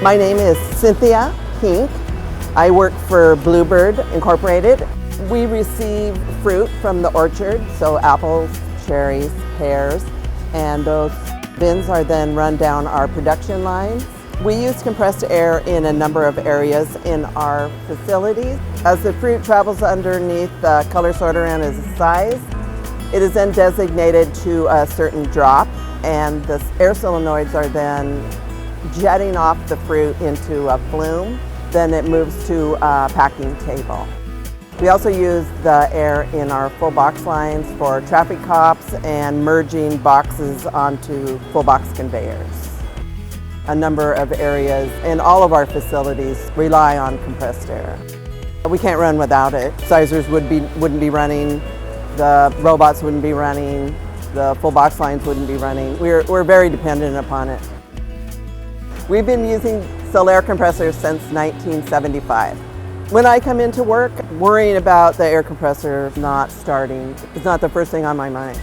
My name is Cynthia Hink. I work for Bluebird Incorporated. We receive fruit from the orchard, so apples, cherries, pears, and those bins are then run down our production lines. We use compressed air in a number of areas in our facilities. As the fruit travels underneath the color sorter and is size, it is then designated to a certain drop, and the air solenoids are then jetting off the fruit into a flume. Then it moves to a packing table. We also use the air in our full box lines for traffic cops and merging boxes onto full box conveyors. A number of areas in all of our facilities rely on compressed air. We can't run without it. Sizers wouldn't be running, the robots wouldn't be running, the full box lines wouldn't be running. We're very dependent upon it. We've been using Sullair compressors since 1975. When I come into work, worrying about the air compressor not starting is not the first thing on my mind.